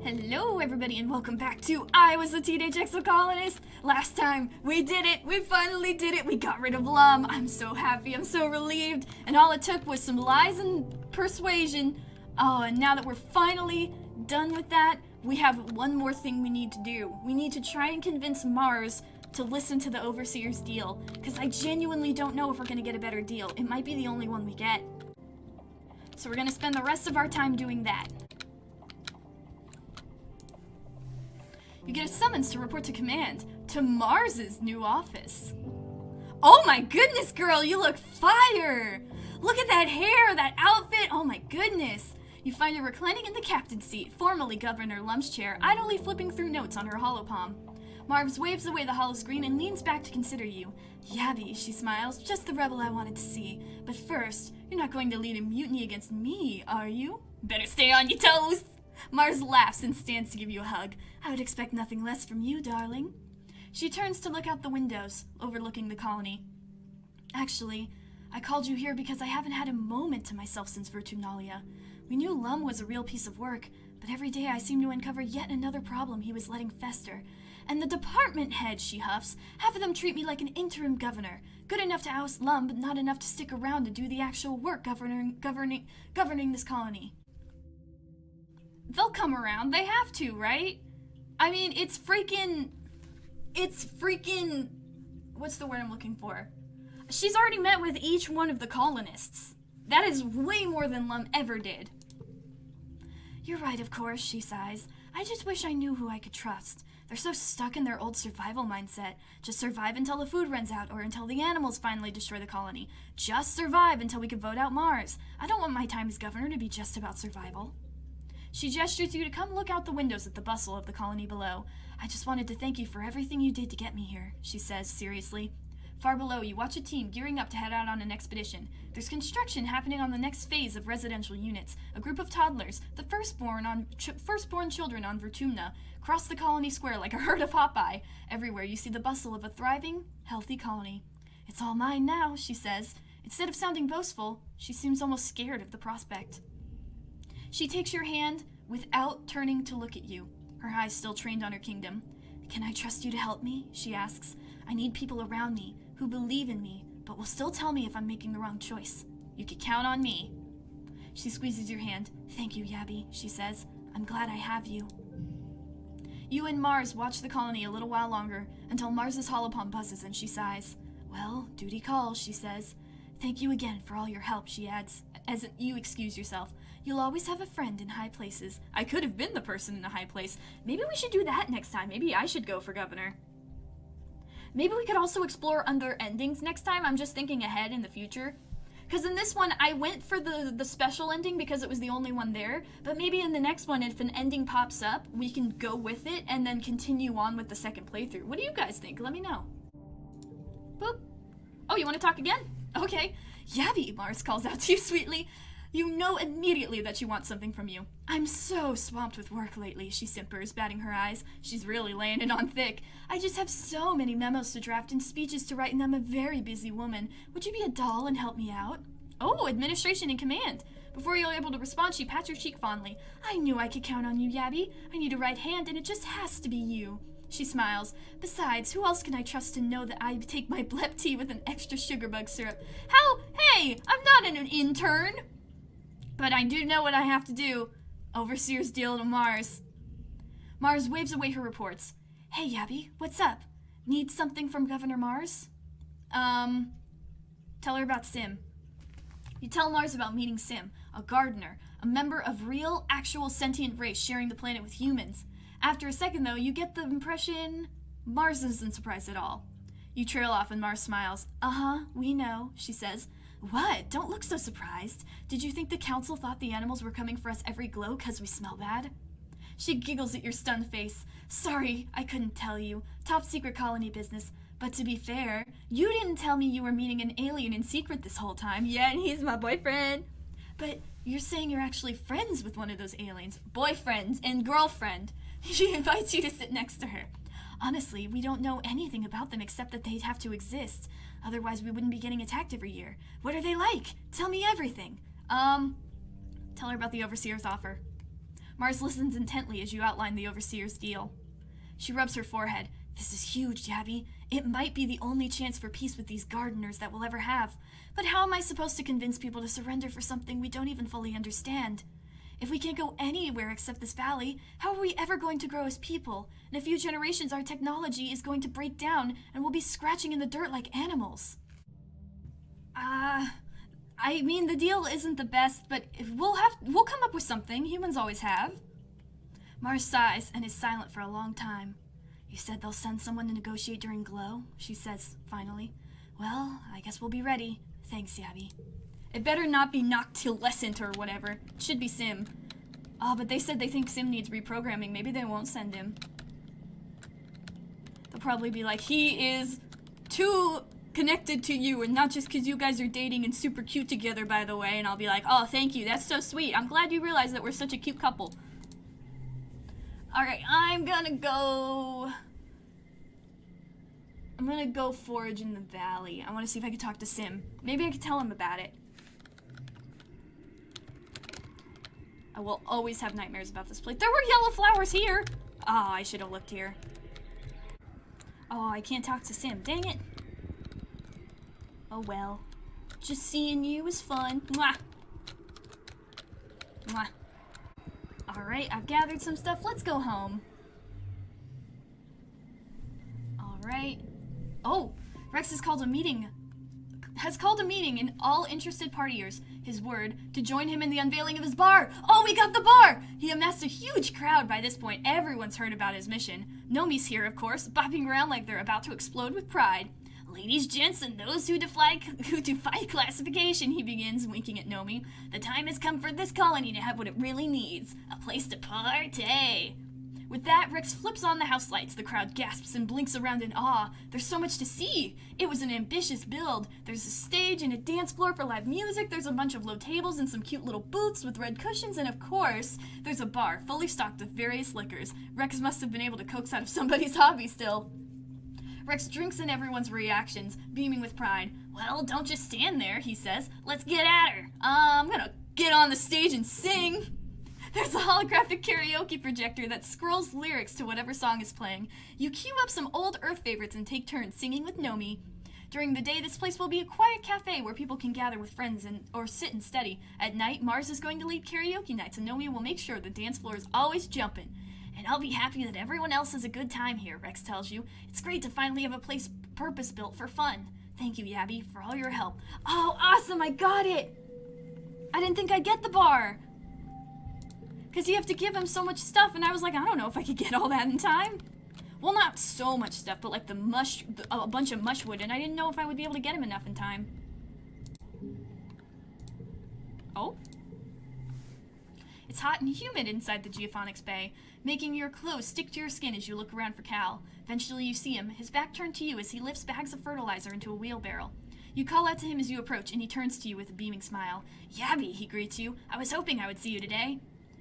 Hello everybody and welcome back to I Was a Teenage Exocolonist. Last time, we did it! We finally did it! We got rid of Lum. I'm so happy, I'm so relieved. And all it took was some lies and persuasion. Oh, and now that we're finally done with that, we have one more thing we need to do. We need to try and convince Marz to listen to the Overseer's deal. Because I genuinely don't know if we're going to get a better deal. It might be the only one we get. So we're going to spend the rest of our time doing that. You get a summons to report to command, to Marz's new office. Oh my goodness, girl, you look fire! Look at that hair, that outfit, oh my goodness! You find her reclining in the captain's seat, formerly Governor Lum's chair, idly flipping through notes on her holopalm. Marz waves away the holoscreen and leans back to consider you. Yabby, she smiles, just the rebel I wanted to see. But first, you're not going to lead a mutiny against me, are you? Better stay on your toes! Marz laughs and stands to give you a hug. I would expect nothing less from you, darling. She turns to look out the windows, overlooking the colony. Actually, I called you here because I haven't had a moment to myself since Virtunalia. We knew Lum was a real piece of work, but every day I seem to uncover yet another problem he was letting fester. And the department heads, she huffs, half of them treat me like an interim governor. Good enough to oust Lum, but not enough to stick around and do the actual work governing this colony. They'll come around. They have to, right? I mean, it's freaking... What's the word I'm looking for? She's already met with each one of the colonists. That is way more than Lum ever did. You're right, of course, she sighs. I just wish I knew who I could trust. They're so stuck in their old survival mindset. Just survive until the food runs out or until the animals finally destroy the colony. Just survive until we can vote out Marz. I don't want my time as governor to be just about survival. She gestures you to come look out the windows at the bustle of the colony below. I just wanted to thank you for everything you did to get me here, she says seriously. Far below, you watch a team gearing up to head out on an expedition. There's construction happening on the next phase of residential units. A group of toddlers, the firstborn children on Vertumna, cross the colony square like a herd of Popeye. Everywhere you see the bustle of a thriving, healthy colony. It's all mine now, she says. Instead of sounding boastful, she seems almost scared of the prospect. She takes your hand without turning to look at you, her eyes still trained on her kingdom. Can I trust you to help me? She asks. I need people around me who believe in me, but will still tell me if I'm making the wrong choice. You can count on me. She squeezes your hand. Thank you, Yabby, she says. I'm glad I have you. You and Marz watch the colony a little while longer, until Marz's holopalm buzzes and she sighs. Well, duty calls, she says. Thank you again for all your help, she adds, as you excuse yourself. You'll always have a friend in high places. I could have been the person in a high place. Maybe we should do that next time. Maybe I should go for governor. Maybe we could also explore other endings next time. I'm just thinking ahead in the future. Because in this one, I went for the special ending because it was the only one there. But maybe in the next one, if an ending pops up, we can go with it and then continue on with the second playthrough. What do you guys think? Let me know. Boop. Oh, you want to talk again? Okay. Yabby, Marz calls out to you sweetly. You know immediately that she wants something from you. I'm so swamped with work lately, she simpers, batting her eyes. She's really laying it on thick. I just have so many memos to draft and speeches to write, and I'm a very busy woman. Would you be a doll and help me out? Oh, administration in command. Before you're able to respond, she pats your cheek fondly. I knew I could count on you, Yabby. I need a right hand, and it just has to be you. She smiles. Besides, who else can I trust to know that I take my blep tea with an extra sugar bug syrup? How? Hey, I'm not an intern. But I do know what I have to do. Overseer's deal to Marz. Marz waves away her reports. Hey, Yabby, what's up? Need something from Governor Marz? Tell her about Sim. You tell Marz about meeting Sim, a gardener, a member of real, actual sentient race sharing the planet with humans. After a second, though, you get the impression Marz isn't surprised at all. You trail off and Marz smiles. Uh-huh, we know, she says. What? Don't look so surprised. Did you think the council thought the animals were coming for us every glow 'cause we smell bad? She giggles at your stunned face. Sorry, I couldn't tell you. Top secret colony business. But to be fair, you didn't tell me you were meeting an alien in secret this whole time. Yeah, and he's my boyfriend. But you're saying you're actually friends with one of those aliens. Boyfriend and girlfriend. She invites you to sit next to her. Honestly, we don't know anything about them except that they'd have to exist. Otherwise, we wouldn't be getting attacked every year. What are they like? Tell me everything. Tell her about the Overseer's offer. Marz listens intently as you outline the overseer's deal. She rubs her forehead. This is huge, Yabby. It might be the only chance for peace with these gardeners that we'll ever have. But how am I supposed to convince people to surrender for something we don't even fully understand? If we can't go anywhere except this valley, how are we ever going to grow as people? In a few generations, our technology is going to break down, and we'll be scratching in the dirt like animals. I mean, the deal isn't the best, but we'll come up with something. Humans always have. Marz sighs and is silent for a long time. You said they'll send someone to negotiate during Glow, she says, finally. Well, I guess we'll be ready. Thanks, Yabby. It better not be Noctilescent or whatever. It should be Sim. Oh, but they said they think Sim needs reprogramming. Maybe they won't send him. They'll probably be like, he is too connected to you, and not just because you guys are dating and super cute together, by the way. And I'll be like, oh, thank you. That's so sweet. I'm glad you realized that we're such a cute couple. Alright, I'm gonna go forage in the valley. I want to see if I can talk to Sim. Maybe I can tell him about it. I will always have nightmares about this place. There were yellow flowers here! Oh, I should have looked here. Oh, I can't talk to Sim. Dang it. Oh well. Just seeing you is fun. Mwah! Mwah. Alright, I've gathered some stuff. Let's go home. Alright. Oh! Rex has called a meeting in all interested partiers, his word, to join him in the unveiling of his bar. Oh, we got the bar! He amassed a huge crowd by this point. Everyone's heard about his mission. Nomi's here, of course, bopping around like they're about to explode with pride. Ladies, gents, and those who defy classification, he begins, winking at Nomi. The time has come for this colony to have what it really needs. A place to party. With that, Rex flips on the house lights. The crowd gasps and blinks around in awe. There's so much to see. It was an ambitious build. There's a stage and a dance floor for live music. There's a bunch of low tables and some cute little booths with red cushions. And of course, there's a bar fully stocked with various liquors. Rex must have been able to coax out of somebody's hobby still. Rex drinks in everyone's reactions, beaming with pride. Well, don't just stand there, he says. Let's get at her. I'm gonna get on the stage and sing. There's a holographic karaoke projector that scrolls lyrics to whatever song is playing. You cue up some old Earth favorites and take turns singing with Nomi. During the day, this place will be a quiet cafe where people can gather with friends or sit and study. At night, Marz is going to lead karaoke nights, and Nomi will make sure the dance floor is always jumping. And I'll be happy that everyone else has a good time here, Rex tells you. It's great to finally have a place purpose-built for fun. Thank you, Yabby, for all your help. Oh, awesome, I got it! I didn't think I'd get the bar. Because you have to give him so much stuff, and I was like, I don't know if I could get all that in time. Well, not so much stuff, but like a bunch of mushwood, and I didn't know if I would be able to get him enough in time. Oh? It's hot and humid inside the Geophonics Bay, making your clothes stick to your skin as you look around for Cal. Eventually you see him, his back turned to you as he lifts bags of fertilizer into a wheelbarrow. You call out to him as you approach, and he turns to you with a beaming smile. Yabby, he greets you. I was hoping I would see you today.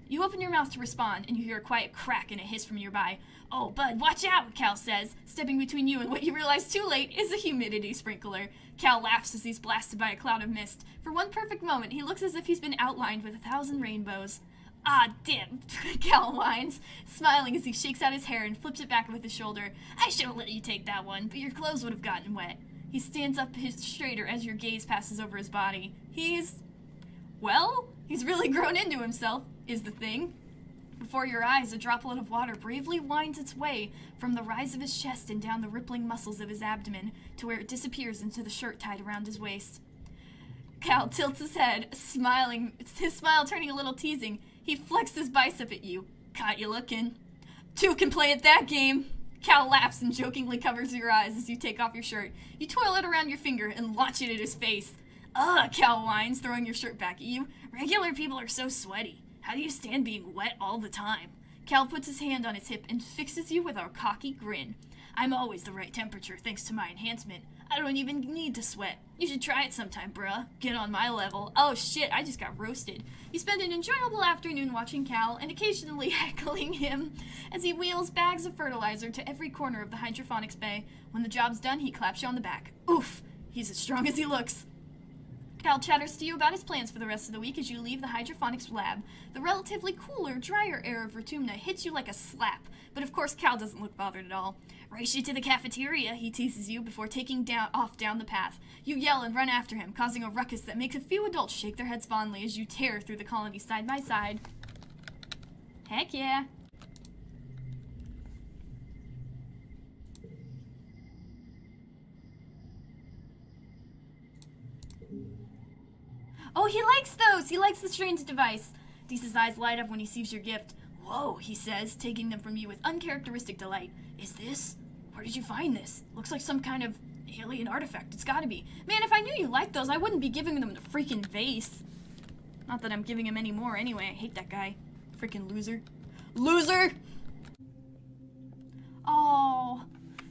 You open your mouth to respond, and you hear a quiet crack and a hiss from nearby. Oh, bud, watch out, Cal says, stepping between you and what you realize too late is a humidity sprinkler. Cal laughs as he's blasted by a cloud of mist. For one perfect moment, he looks as if he's been outlined with 1,000 rainbows. Ah, damn, Cal whines, smiling as he shakes out his hair and flips it back with his shoulder. I should have let you take that one, but your clothes would have gotten wet. He stands up straighter as your gaze passes over his body. He's really grown into himself, is the thing. Before your eyes, a droplet of water bravely winds its way from the rise of his chest and down the rippling muscles of his abdomen to where it disappears into the shirt tied around his waist. Cal tilts his head, smiling, his smile turning a little teasing. He flexed his bicep at you. Caught you looking. Two can play at that game. Cal laughs and jokingly covers your eyes as you take off your shirt. You twirl it around your finger and launch it at his face. Ugh, Cal whines, throwing your shirt back at you. Regular people are so sweaty. How do you stand being wet all the time? Cal puts his hand on his hip and fixes you with a cocky grin. I'm always the right temperature thanks to my enhancement. I don't even need to sweat. You should try it sometime, bruh. Get on my level. Oh shit, I just got roasted. You spend an enjoyable afternoon watching Cal and occasionally heckling him as he wheels bags of fertilizer to every corner of the hydroponics bay. When the job's done, he claps you on the back. Oof, he's as strong as he looks. Cal chatters to you about his plans for the rest of the week as you leave the hydroponics lab. The relatively cooler, drier air of Rotumna hits you like a slap, but of course Cal doesn't look bothered at all. Race you to the cafeteria, he teases you before taking off down the path. You yell and run after him, causing a ruckus that makes a few adults shake their heads fondly as you tear through the colony side by side. Heck yeah. Oh, he likes those! He likes the strange device. Deese's eyes light up when he sees your gift. Whoa, he says, taking them from you with uncharacteristic delight. Is this? Where did you find this? Looks like some kind of alien artifact. It's gotta be. Man, if I knew you liked those, I wouldn't be giving them the freaking vase. Not that I'm giving him any more anyway. I hate that guy. Freaking loser. Loser! Oh,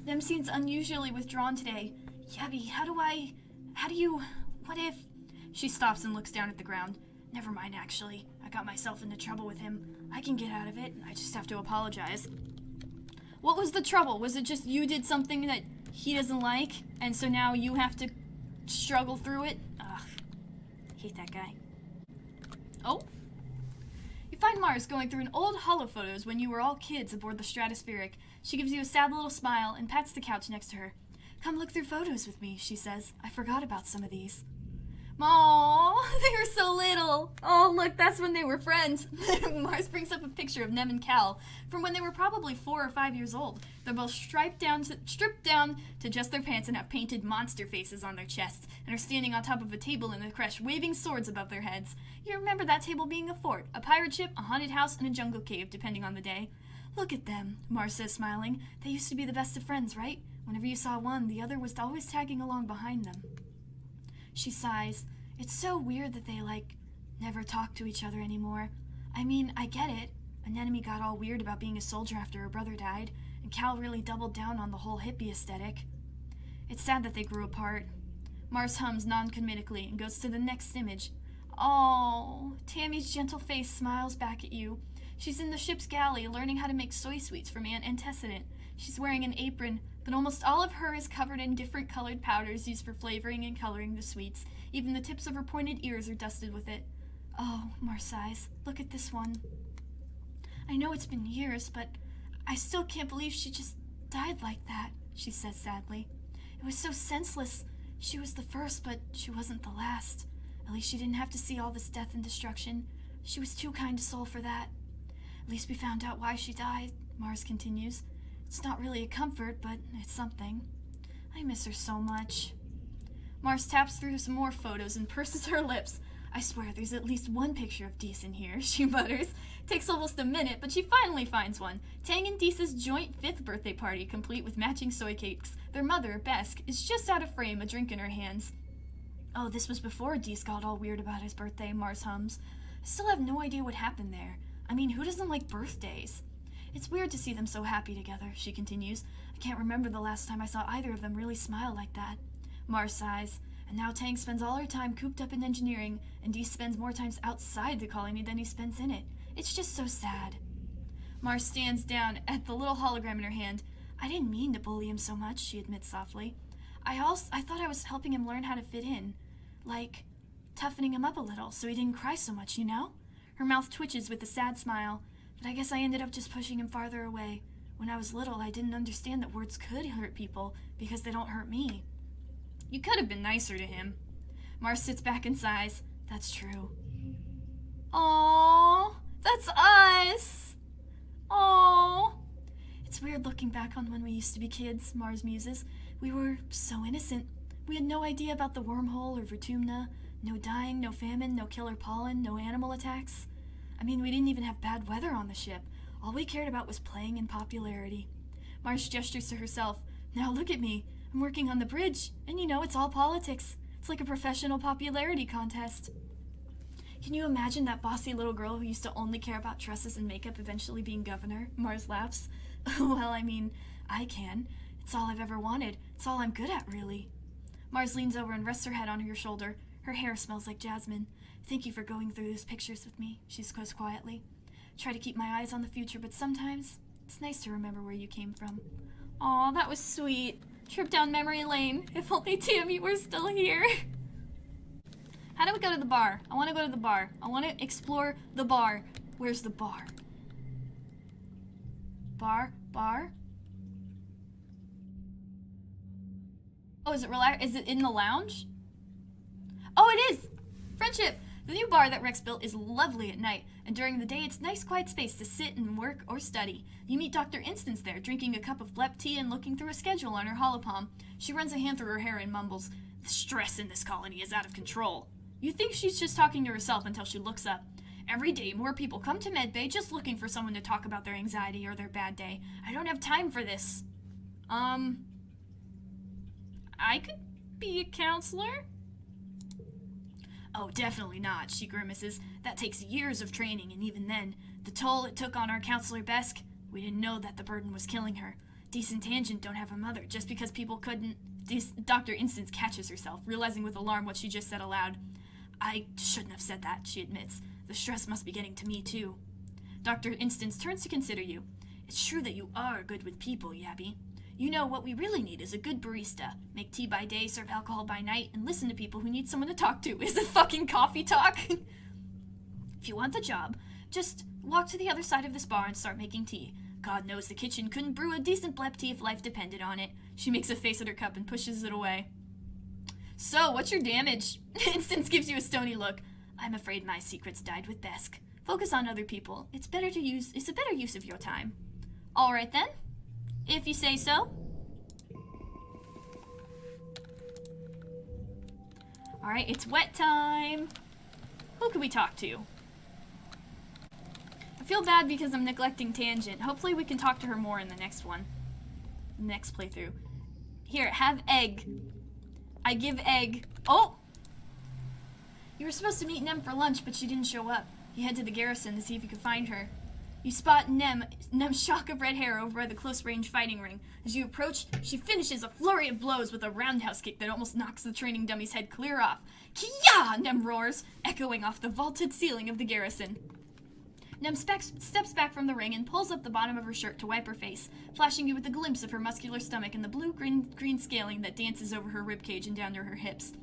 them seems unusually withdrawn today. Yabby, what if... She stops and looks down at the ground. Never mind, actually. I got myself into trouble with him. I can get out of it. I just have to apologize. What was the trouble? Was it just you did something that he doesn't like, and so now you have to struggle through it? Ugh. Hate that guy. Oh? You find Marz going through an old holo photos when you were all kids aboard the Stratospheric. She gives you a sad little smile and pats the couch next to her. Come look through photos with me, she says. I forgot about some of these. Aww, they were so little. Oh, look, that's when they were friends. Marz brings up a picture of Nem and Cal from when they were probably 4 or 5 years old. They're both stripped down to just their pants and have painted monster faces on their chests and are standing on top of a table in the creche waving swords above their heads. You remember that table being a fort, a pirate ship, a haunted house, and a jungle cave, depending on the day. Look at them, Marz says, smiling. They used to be the best of friends, right? Whenever you saw one, the other was always tagging along behind them. She sighs. It's so weird that they, never talk to each other anymore. I mean, I get it. Anemone got all weird about being a soldier after her brother died, and Cal really doubled down on the whole hippie aesthetic. It's sad that they grew apart. Marz hums non-comedically and goes to the next image. Oh, Tammy's gentle face smiles back at you. She's in the ship's galley learning how to make soy sweets from Aunt Antecedent. She's wearing an apron, but almost all of her is covered in different colored powders used for flavoring and coloring the sweets. Even the tips of her pointed ears are dusted with it. Oh, Marz sighs. Look at this one. I know it's been years, but I still can't believe she just died like that, she says sadly. It was so senseless. She was the first, but she wasn't the last. At least she didn't have to see all this death and destruction. She was too kind a soul for that. At least we found out why she died, Marz continues. It's not really a comfort, but it's something. I miss her so much. Marz taps through some more photos and purses her lips. I swear there's at least one picture of Deese in here, she mutters. Takes almost a minute, but she finally finds one. Tang and Deese's joint 5th birthday party, complete with matching soy cakes. Their mother, Besk, is just out of frame, a drink in her hands. Oh, this was before Deese got all weird about his birthday, Marz hums. I still have no idea what happened there. I mean, who doesn't like birthdays? It's weird to see them so happy together, she continues. I can't remember the last time I saw either of them really smile like that. Marz sighs. And now Tang spends all her time cooped up in engineering, and Deese spends more times outside the colony than he spends in it. It's just so sad. Marz stands down at the little hologram in her hand. I didn't mean to bully him so much, she admits softly. I thought I was helping him learn how to fit in. Like, toughening him up a little so he didn't cry so much, you know? Her mouth twitches with a sad smile. But I guess I ended up just pushing him farther away. When I was little, I didn't understand that words could hurt people because they don't hurt me. You could have been nicer to him. Marz sits back and sighs. That's true. Aww, that's us. Aww. It's weird looking back on when we used to be kids, Marz muses. We were so innocent. We had no idea about the wormhole or Rotumna. No dying, no famine, no killer pollen, no animal attacks. I mean, we didn't even have bad weather on the ship. All we cared about was playing and popularity. Marz gestures to herself. Now look at me. I'm working on the bridge, and you know, it's all politics. It's like a professional popularity contest. Can you imagine that bossy little girl who used to only care about dresses and makeup eventually being governor? Marz laughs. Well, I mean, I can. It's all I've ever wanted. It's all I'm good at, really. Marz leans over and rests her head on your shoulder. Her hair smells like jasmine. Thank you for going through those pictures with me, she says quietly. Try to keep my eyes on the future, but sometimes it's nice to remember where you came from. Aw, that was sweet. Trip down memory lane. If only Tammy were still here. How do we go to the bar? I want to go to the bar. I want to explore the bar. Where's the bar? Bar? Oh, is it in the lounge? Oh, it is! Friendship! The new bar that Rex built is lovely at night, and during the day it's nice quiet space to sit and work or study. You meet Dr. Instance there, drinking a cup of blep tea and looking through a schedule on her holopalm. She runs a hand through her hair and mumbles, "The stress in this colony is out of control." You think she's just talking to herself until she looks up. Every day more people come to Medbay just looking for someone to talk about their anxiety or their bad day. I don't have time for this. I could be a counselor? Oh, definitely not, she grimaces. That takes years of training, and even then, the toll it took on our counselor Besk, we didn't know that the burden was killing her. Decent Tangent don't have a mother just because people couldn't... Dr. Instance catches herself, realizing with alarm what she just said aloud. I shouldn't have said that, she admits. The stress must be getting to me, too. Dr. Instance turns to consider you. It's true that you are good with people, Yabby. You know, what we really need is a good barista. Make tea by day, serve alcohol by night, and listen to people who need someone to talk to. Is it fucking coffee talk? If you want the job, just walk to the other side of this bar and start making tea. God knows the kitchen couldn't brew a decent blep tea if life depended on it. She makes a face at her cup and pushes it away. So, what's your damage? Instance gives you a stony look. I'm afraid my secrets died with Besk. Focus on other people. It's a better use of your time. Alright then. If you say so. Alright, it's wet time. Who can we talk to? I feel bad because I'm neglecting Tangent. Hopefully we can talk to her more in the next one. Next playthrough. Here, have egg. I give egg. Oh! You were supposed to meet Nem for lunch, but she didn't show up. You head to the garrison to see if you could find her. You spot Nem's shock of red hair over by the close-range fighting ring. As you approach, she finishes a flurry of blows with a roundhouse kick that almost knocks the training dummy's head clear off. Kia! Nem roars, echoing off the vaulted ceiling of the garrison. Nem steps back from the ring and pulls up the bottom of her shirt to wipe her face, flashing you with a glimpse of her muscular stomach and the blue-green scaling that dances over her ribcage and down to her hips.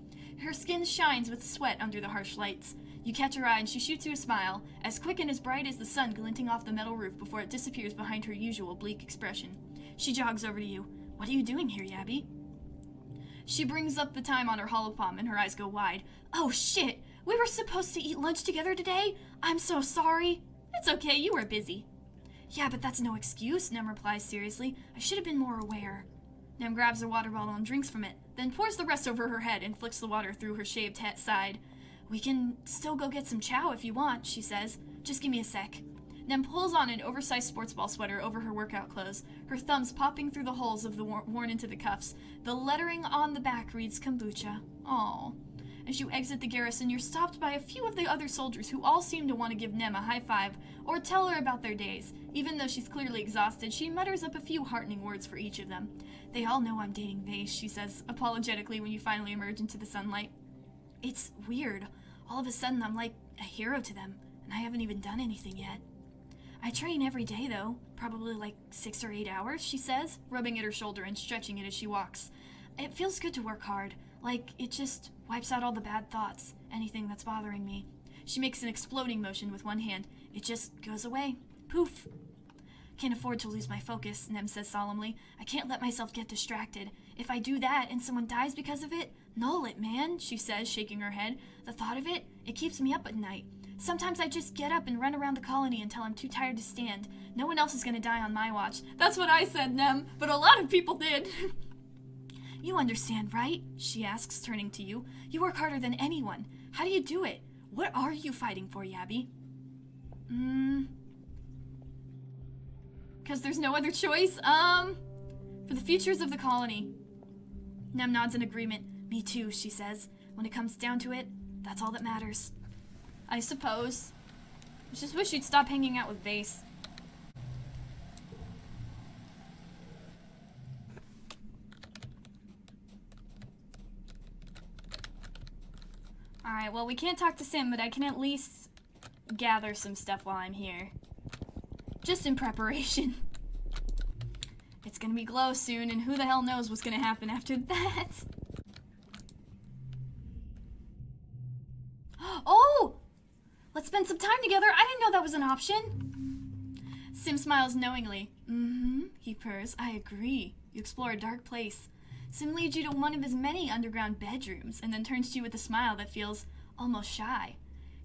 Her skin shines with sweat under the harsh lights. You catch her eye and she shoots you a smile, as quick and as bright as the sun glinting off the metal roof before it disappears behind her usual bleak expression. She jogs over to you. What are you doing here, Yabby? She brings up the time on her holopalm and her eyes go wide. Oh shit! We were supposed to eat lunch together today? I'm so sorry. It's okay, you were busy. Yeah, but that's no excuse, Nem replies seriously. I should have been more aware. Nem grabs her water bottle and drinks from it, then pours the rest over her head and flicks the water through her shaved head side. We can still go get some chow if you want, she says. Just give me a sec. Nem pulls on an oversized sports ball sweater over her workout clothes, her thumbs popping through the holes of the worn into the cuffs. The lettering on the back reads kombucha. Aww. As you exit the garrison, you're stopped by a few of the other soldiers who all seem to want to give Nem a high five or tell her about their days. Even though she's clearly exhausted, she mutters up a few heartening words for each of them. They all know I'm dating Vase, she says apologetically when you finally emerge into the sunlight. It's weird. All of a sudden, I'm like a hero to them, and I haven't even done anything yet. I train every day, though. Probably like 6 or 8 hours, she says, rubbing at her shoulder and stretching it as she walks. It feels good to work hard. Like, it just wipes out all the bad thoughts, anything that's bothering me. She makes an exploding motion with one hand. It just goes away. Poof. Can't afford to lose my focus, Nem says solemnly. I can't let myself get distracted. If I do that and someone dies because of it, null it, man, she says, shaking her head. The thought of it, it keeps me up at night. Sometimes I just get up and run around the colony until I'm too tired to stand. No one else is gonna die on my watch. That's what I said, Nem, but a lot of people did. You understand, right? She asks, turning to you. You work harder than anyone. How do you do it? What are you fighting for, Yabby? Because there's no other choice? For the futures of the colony. Nem nods in agreement. Me too, she says. When it comes down to it, that's all that matters. I suppose. I just wish you'd stop hanging out with Vase. Alright, well, we can't talk to Sim, but I can at least gather some stuff while I'm here. Just in preparation. It's gonna be Glow soon, and who the hell knows what's gonna happen after that. Let's spend some time together. I didn't know that was an option. Sim smiles knowingly. He purrs. I agree. You explore a dark place. Sim leads you to one of his many underground bedrooms and then turns to you with a smile that feels almost shy.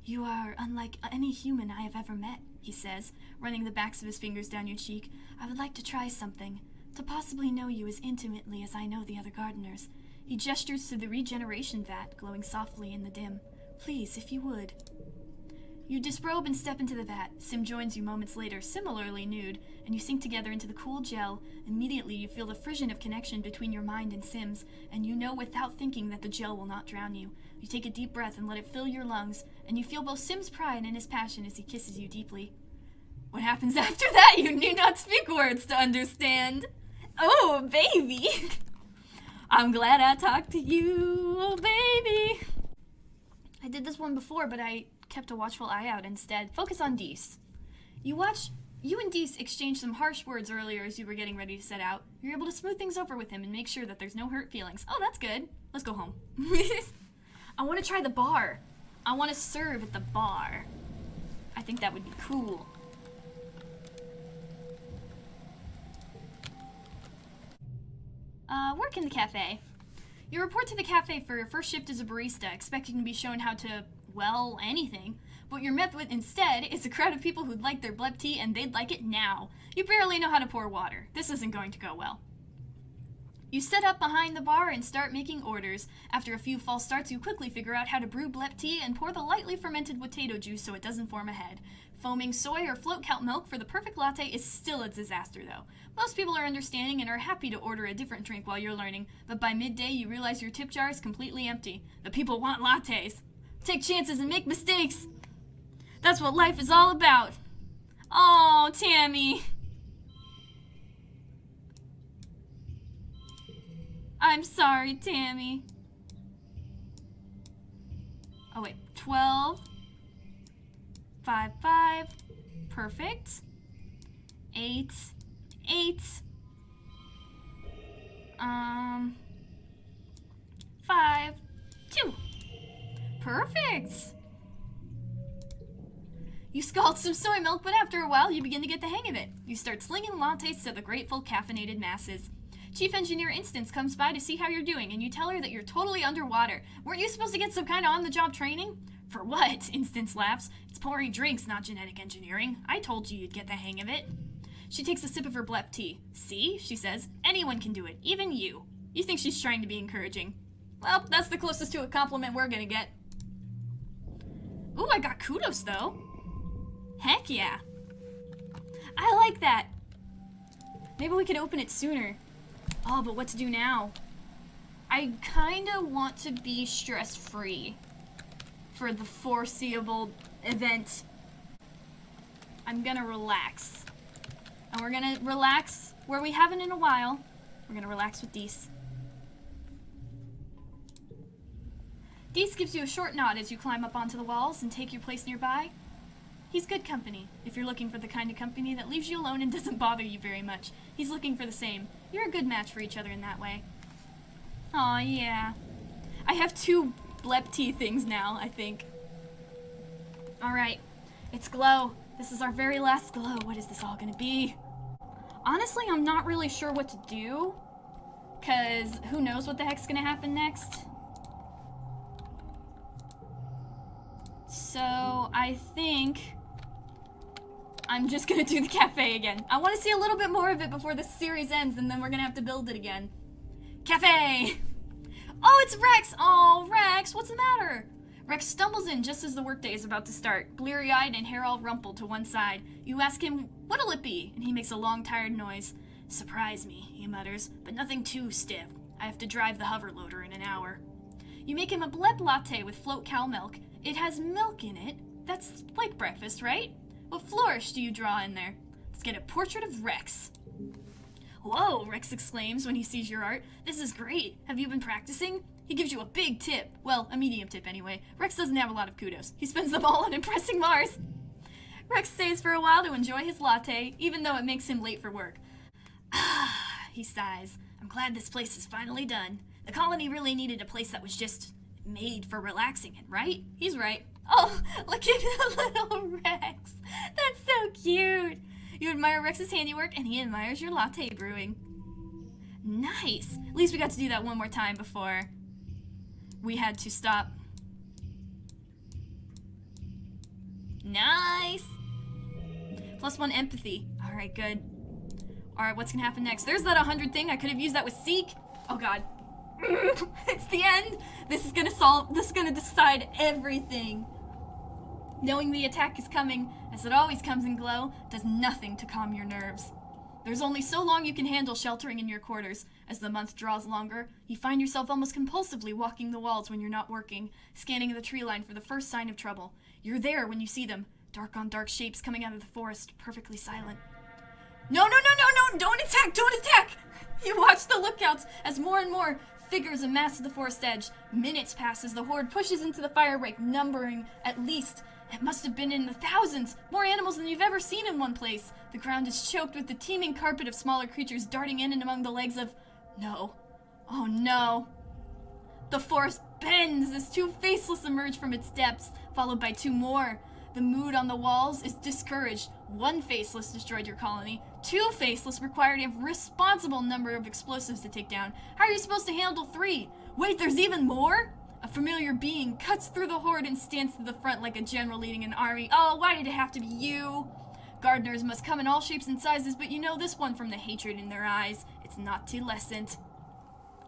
You are unlike any human I have ever met, he says, running the backs of his fingers down your cheek. I would like to try something, to possibly know you as intimately as I know the other gardeners. He gestures to the regeneration vat, glowing softly in the dim. Please, if you would. You disrobe and step into the vat. Sim joins you moments later, similarly nude, and you sink together into the cool gel. Immediately, you feel the frisson of connection between your mind and Sim's, and you know without thinking that the gel will not drown you. You take a deep breath and let it fill your lungs, and you feel both Sim's pride and his passion as he kisses you deeply. What happens after that, you need not speak words to understand. Oh, baby! I'm glad I talked to you, oh, baby! I did this one before, but I kept a watchful eye out instead. Focus on Dees. You and Dees exchanged some harsh words earlier as you were getting ready to set out. You're able to smooth things over with him and make sure that there's no hurt feelings. Oh, that's good. Let's go home. I want to try the bar. I want to serve at the bar. I think that would be cool. Work in the cafe. You report to the cafe for your first shift as a barista, expecting to be shown how to, well, anything. What you're met with instead is a crowd of people who'd like their blep tea and they'd like it now. You barely know how to pour water. This isn't going to go well. You set up behind the bar and start making orders. After a few false starts, you quickly figure out how to brew blep tea and pour the lightly fermented potato juice so it doesn't form a head. Foaming soy or float kelp milk for the perfect latte is still a disaster, though. Most people are understanding and are happy to order a different drink while you're learning, but by midday you realize your tip jar is completely empty. The people want lattes. Take chances and make mistakes. That's what life is all about. Oh, Tammy. I'm sorry, Tammy. Oh, wait. 12. 5, 5. Perfect. 8. 8. 5. 2. Perfect. You scald some soy milk, but after a while, you begin to get the hang of it. You start slinging lattes to the grateful, caffeinated masses. Chief Engineer Instance comes by to see how you're doing, and you tell her that you're totally underwater. Weren't you supposed to get some kind of on-the-job training? For what? Instance laughs. It's pouring drinks, not genetic engineering. I told you you'd get the hang of it. She takes a sip of her blep tea. See, she says, anyone can do it, even you. You think she's trying to be encouraging. Well, that's the closest to a compliment we're gonna get. Ooh, I got kudos, though. Heck yeah. I like that. Maybe we could open it sooner. Oh, but what to do now? I kinda want to be stress-free for the foreseeable event. I'm gonna relax. And we're gonna relax where we haven't in a while. We're gonna relax with Dees. Dees gives you a short nod as you climb up onto the walls and take your place nearby. He's good company, if you're looking for the kind of company that leaves you alone and doesn't bother you very much. He's looking for the same. You're a good match for each other in that way. Aw, yeah. I have 2 blep tea things now, I think. Alright, it's glow. This is our very last glow. What is this all gonna be? Honestly, I'm not really sure what to do, because who knows what the heck's gonna happen next. So, I think I'm just gonna do the cafe again. I want to see a little bit more of it before this series ends, and then we're gonna have to build it again. Cafe! Oh, it's Rex! Oh, Rex, what's the matter? Rex stumbles in just as the workday is about to start, bleary-eyed and hair all rumpled to one side. You ask him, what'll it be? And he makes a long, tired noise. Surprise me, he mutters, but nothing too stiff. I have to drive the hover loader in an hour. You make him a blep latte with float cow milk. It has milk in it. That's like breakfast, right? What flourish do you draw in there? Let's get a portrait of Rex. Whoa, Rex exclaims when he sees your art. This is great. Have you been practicing? He gives you a big tip. Well, a medium tip anyway. Rex doesn't have a lot of kudos. He spends them all on impressing Marz. Rex stays for a while to enjoy his latte, even though it makes him late for work. Ah, he sighs. I'm glad this place is finally done. The colony really needed a place that was just made for relaxing in, right? He's right. Oh, look at the little Rex. That's so cute. You admire Rex's handiwork, and he admires your latte brewing. Nice. At least we got to do that one more time before we had to stop. Nice. +1 empathy. Alright, good. Alright, what's gonna happen next? There's that 100 thing. I could have used that with Seek. Oh god. It's the end. This is gonna decide everything. Knowing the attack is coming, as it always comes in Glow, does nothing to calm your nerves. There's only so long you can handle sheltering in your quarters. As the month draws longer, you find yourself almost compulsively walking the walls when you're not working, scanning the tree line for the first sign of trouble. You're there when you see them, dark on dark shapes coming out of the forest, perfectly silent. No, don't attack, don't attack! You watch the lookouts as more and more figures amass at the forest edge. Minutes pass as the horde pushes into the firebreak, numbering at least, it must have been in the thousands, more animals than you've ever seen in one place. The ground is choked with the teeming carpet of smaller creatures darting in and among the legs of... No. Oh no. The forest bends as two faceless emerge from its depths, followed by two more. The mood on the walls is discouraged. One faceless destroyed your colony. Two faceless required a responsible number of explosives to take down. How are you supposed to handle 3? Wait, there's even more? A familiar being cuts through the horde and stands to the front like a general leading an army. Oh, why did it have to be you? Gardeners must come in all shapes and sizes, but you know this one from the hatred in their eyes. It's not too lessened.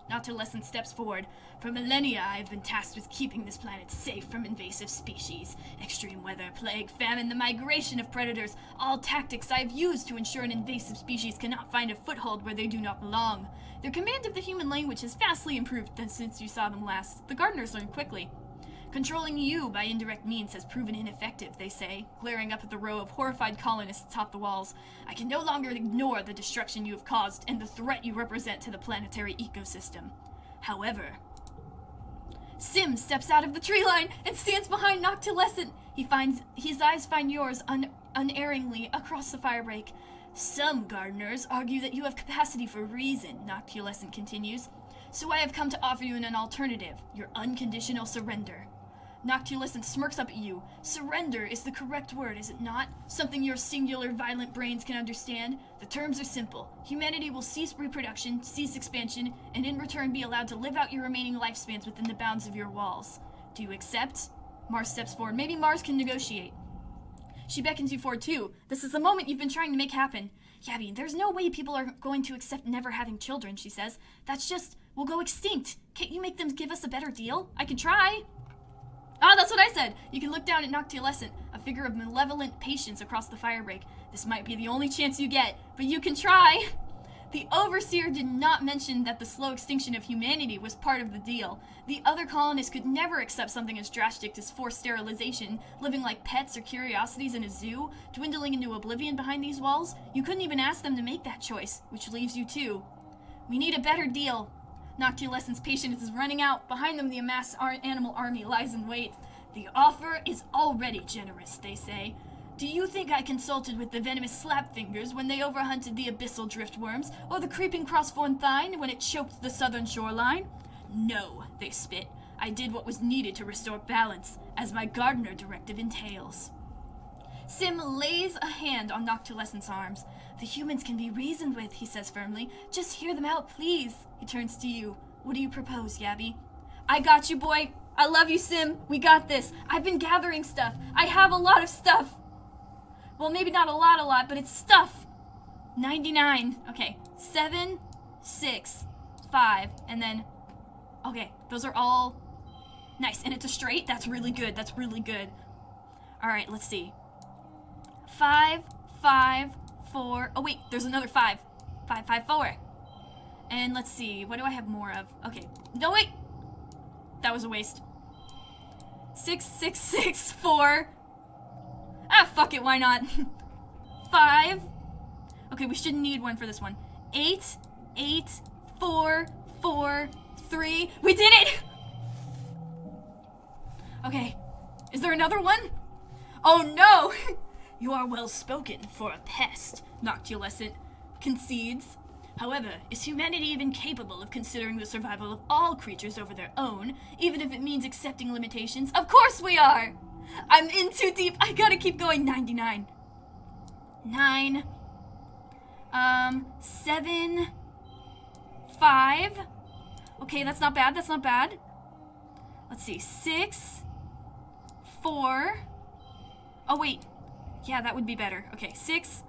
Not too lessened steps forward. For millennia, I have been tasked with keeping this planet safe from invasive species. Extreme weather, plague, famine, the migration of predators, all tactics I have used to ensure an invasive species cannot find a foothold where they do not belong. Their command of the human language has vastly improved since you saw them last. The gardeners learn quickly. Controlling you by indirect means has proven ineffective, they say, glaring up at the row of horrified colonists atop the walls. I can no longer ignore the destruction you have caused and the threat you represent to the planetary ecosystem. However, Sim steps out of the tree line and stands behind Noctilescent. His eyes find yours unerringly across the firebreak. Some gardeners argue that you have capacity for reason, Noctilescent continues. So I have come to offer you an alternative, your unconditional surrender. Noctilescent smirks up at you. Surrender is the correct word, is it not? Something your singular, violent brains can understand? The terms are simple. Humanity will cease reproduction, cease expansion, and in return be allowed to live out your remaining lifespans within the bounds of your walls. Do you accept? Marz steps forward. Maybe Marz can negotiate. She beckons you forward too. This is the moment you've been trying to make happen. Yabby, there's no way people are going to accept never having children, she says. That's just, we'll go extinct. Can't you make them give us a better deal? I can try. Ah, that's what I said! You can look down at Noctilescent, a figure of malevolent patience across the firebreak. This might be the only chance you get, but you can try! The Overseer did not mention that the slow extinction of humanity was part of the deal. The other colonists could never accept something as drastic as forced sterilization, living like pets or curiosities in a zoo, dwindling into oblivion behind these walls. You couldn't even ask them to make that choice, which leaves you too. We need a better deal. Noctilescent's patience is running out. Behind them, the amassed animal army lies in wait. The offer is already generous, they say. Do you think I consulted with the venomous slapfingers when they overhunted the abyssal driftworms, or the creeping crossfonthine when it choked the southern shoreline? No, they spit. I did what was needed to restore balance, as my gardener directive entails. Sim lays a hand on Noctilescent's arms. The humans can be reasoned with, he says firmly. Just hear them out, please. He turns to you. What do you propose, Yabby? I got you, boy. I love you, Sim. We got this. I've been gathering stuff. I have a lot of stuff. Well, maybe not a lot, but it's stuff. 99. Okay. 7, 6, 5, and then... Okay, those are all... Nice, and it's a straight? That's really good. That's really good. Alright, let's see. 5, 5, 4... Oh, wait, there's another 5. 5, 5, 4. And let's see, what do I have more of? Okay. No, wait! That was a waste. 6, 6, 6, 4... Ah, fuck it, why not? 5. Okay, we shouldn't need one for this one. 8, 8, 4, 4, 3. We did it! Okay, is there another one? Oh no! You are well spoken for a pest, Noctilescent concedes. However, is humanity even capable of considering the survival of all creatures over their own, even if it means accepting limitations? Of course we are! I'm in too deep. I gotta keep going. 99. 9. 7. 5. Okay, that's not bad. That's not bad. Let's see. 6. 4. Oh, wait. Yeah, that would be better. Okay, 6.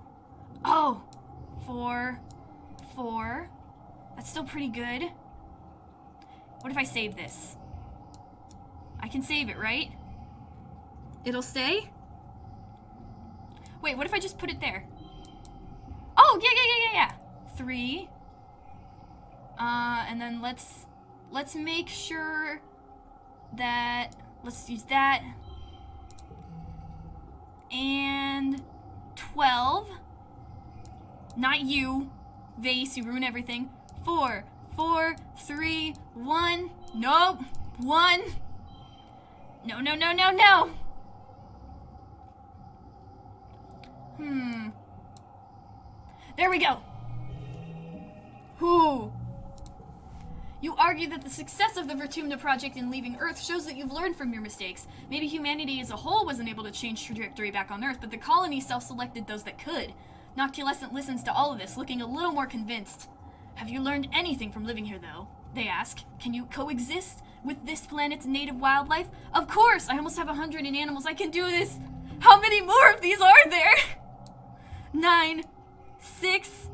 Oh. 4. 4. That's still pretty good. What if I save this? I can save it, right? It'll stay? Wait, what if I just put it there? Oh, yeah. 3. And then let's make sure that, let's use that. And 12. Not you, Vase, you ruin everything. 4, 4, 3, 1. Nope. 1. No. There we go. Whew. You argue that the success of the Vertumna project in leaving Earth shows that you've learned from your mistakes. Maybe humanity as a whole wasn't able to change trajectory back on Earth, but the colony self-selected those that could. Noctulescent listens to all of this, looking a little more convinced. Have you learned anything from living here, though? They ask. Can you coexist with this planet's native wildlife? Of course! I almost have 100 in animals. I can do this! How many more of these are there? 9, 6,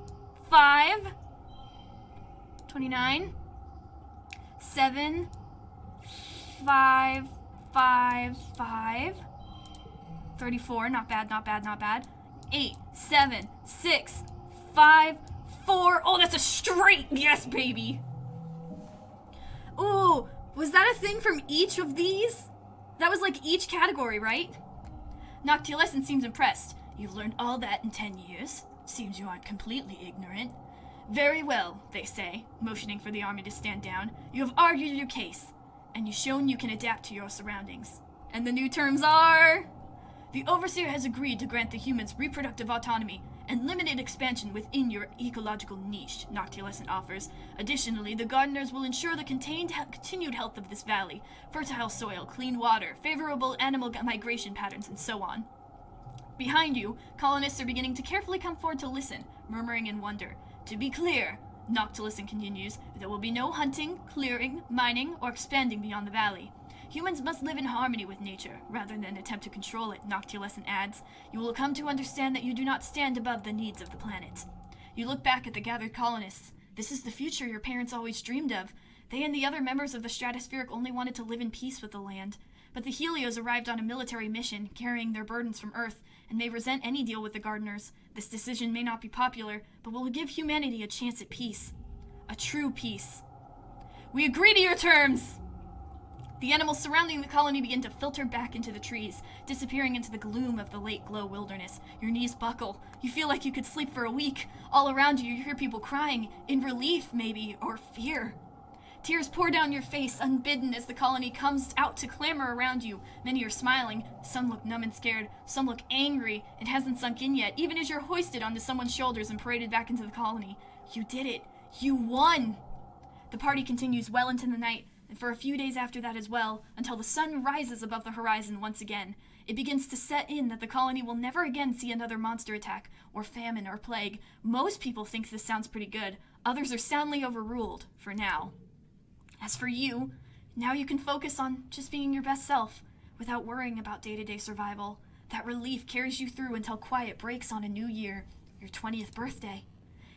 5, 29, 7, 5, 5, 5, 34, not bad. 8, 7, 6, 5, 4. Oh, that's a straight yes, baby. Ooh, was that a thing from each of these? That was like each category, right? Noctulescent seems impressed. You've learned all that in 10 years. Seems you aren't completely ignorant. Very well, they say, motioning for the army to stand down. You have argued your case, and you've shown you can adapt to your surroundings. And the new terms are... The Overseer has agreed to grant the humans reproductive autonomy and limited expansion within your ecological niche, Noctulescent offers. Additionally, the gardeners will ensure the continued health of this valley, fertile soil, clean water, favorable animal migration patterns, and so on. Behind you, colonists are beginning to carefully come forward to listen, murmuring in wonder. To be clear, Noctulescent continues, there will be no hunting, clearing, mining, or expanding beyond the valley. Humans must live in harmony with nature, rather than attempt to control it, Noctulescent adds. You will come to understand that you do not stand above the needs of the planet. You look back at the gathered colonists. This is the future your parents always dreamed of. They and the other members of the Stratospheric only wanted to live in peace with the land. But the Helios arrived on a military mission, carrying their burdens from Earth, and may resent any deal with the gardeners. This decision may not be popular, but will give humanity a chance at peace. A true peace. We agree to your terms! The animals surrounding the colony begin to filter back into the trees, disappearing into the gloom of the late glow wilderness. Your knees buckle. You feel like you could sleep for a week. All around you, you hear people crying, in relief, maybe, or fear. Tears pour down your face, unbidden, as the colony comes out to clamor around you. Many are smiling. Some look numb and scared. Some look angry. It hasn't sunk in yet, even as you're hoisted onto someone's shoulders and paraded back into the colony. You did it. You won! The party continues well into the night, and for a few days after that as well, until the sun rises above the horizon once again. It begins to set in that the colony will never again see another monster attack, or famine, or plague. Most people think this sounds pretty good. Others are soundly overruled, for now. As for you, now you can focus on just being your best self, without worrying about day-to-day survival. That relief carries you through until quiet breaks on a new year, your 20th birthday.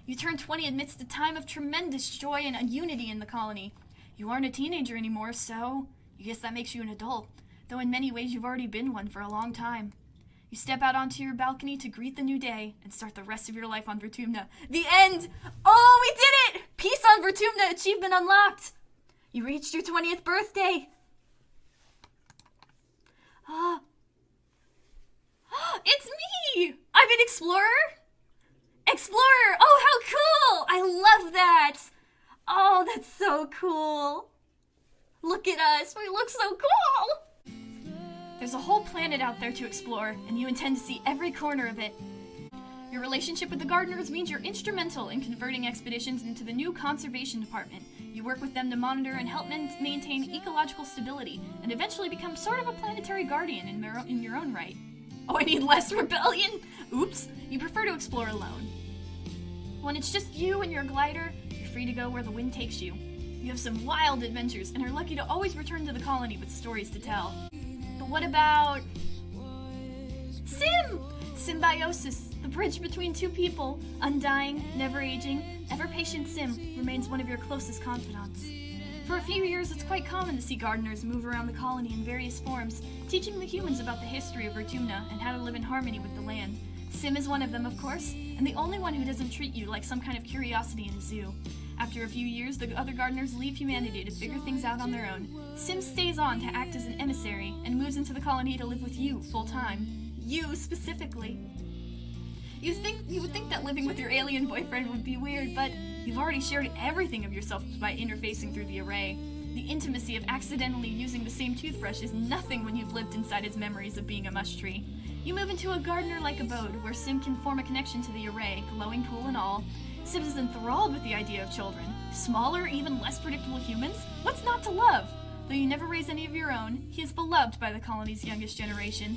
You turn 20 amidst a time of tremendous joy and unity in the colony. You aren't a teenager anymore, so I guess that makes you an adult, though in many ways you've already been one for a long time. You step out onto your balcony to greet the new day and start the rest of your life on Vertumna. The end! Oh, we did it! Peace on Vertumna, achievement unlocked! You reached your 20th birthday! It's me! I'm an explorer? Explorer! Oh, how cool! I love that! Oh, that's so cool. Look at us. We look so cool. There's a whole planet out there to explore, and you intend to see every corner of it. Your relationship with the gardeners means you're instrumental in converting expeditions into the new conservation department. You work with them to monitor and help maintain ecological stability, and eventually become sort of a planetary guardian in your own right. Oh, I need less rebellion? Oops, you prefer to explore alone. When it's just you and your glider, you're free to go where the wind takes you. You have some wild adventures and are lucky to always return to the colony with stories to tell. But what about... Sim! Symbiosis, the bridge between two people. Undying, never aging, ever-patient Sim remains one of your closest confidants. For a few years, it's quite common to see gardeners move around the colony in various forms, teaching the humans about the history of Vertumna and how to live in harmony with the land. Sim is one of them, of course, and the only one who doesn't treat you like some kind of curiosity in a zoo. After a few years, the other gardeners leave humanity to figure things out on their own. Sim stays on to act as an emissary and moves into the colony to live with you full-time. You, specifically. You would think that living with your alien boyfriend would be weird, but you've already shared everything of yourself by interfacing through the array. The intimacy of accidentally using the same toothbrush is nothing when you've lived inside his memories of being a mush tree. You move into a gardener-like abode where Sim can form a connection to the array, glowing pool and all. Sim is enthralled with the idea of children. Smaller, even less predictable humans? What's not to love? Though you never raise any of your own, he is beloved by the colony's youngest generation.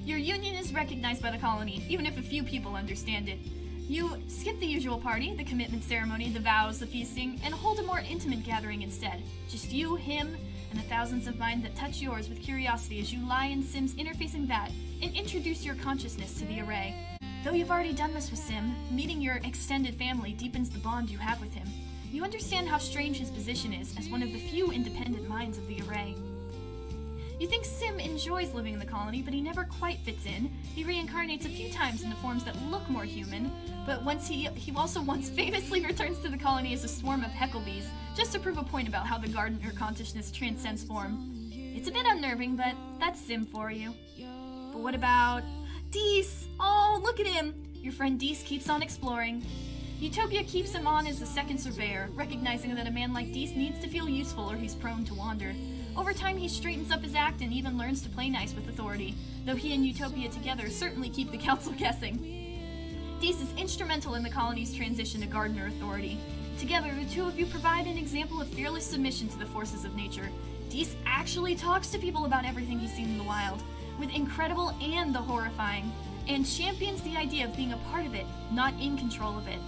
Your union is recognized by the colony, even if a few people understand it. You skip the usual party, the commitment ceremony, the vows, the feasting, and hold a more intimate gathering instead. Just you, him, and the thousands of minds that touch yours with curiosity as you lie in Sim's interfacing that and introduce your consciousness to the array. Though you've already done this with Sim, meeting your extended family deepens the bond you have with him. You understand how strange his position is as one of the few independent minds of the array. You think Sim enjoys living in the colony, but he never quite fits in. He reincarnates a few times into forms that look more human, but he also once famously returns to the colony as a swarm of hecklebees, just to prove a point about how the gardener consciousness transcends form. It's a bit unnerving, but that's Sim for you. But what about... Dees! Oh, look at him! Your friend Dees keeps on exploring. Utopia keeps him on as the second surveyor, recognizing that a man like Dees needs to feel useful or he's prone to wander. Over time, he straightens up his act and even learns to play nice with authority, though he and Utopia together certainly keep the council guessing. Dees is instrumental in the colony's transition to gardener authority. Together, the two of you provide an example of fearless submission to the forces of nature. Dees actually talks to people about everything he's seen in the wild, with incredible and the horrifying, and champions the idea of being a part of it, not in control of it.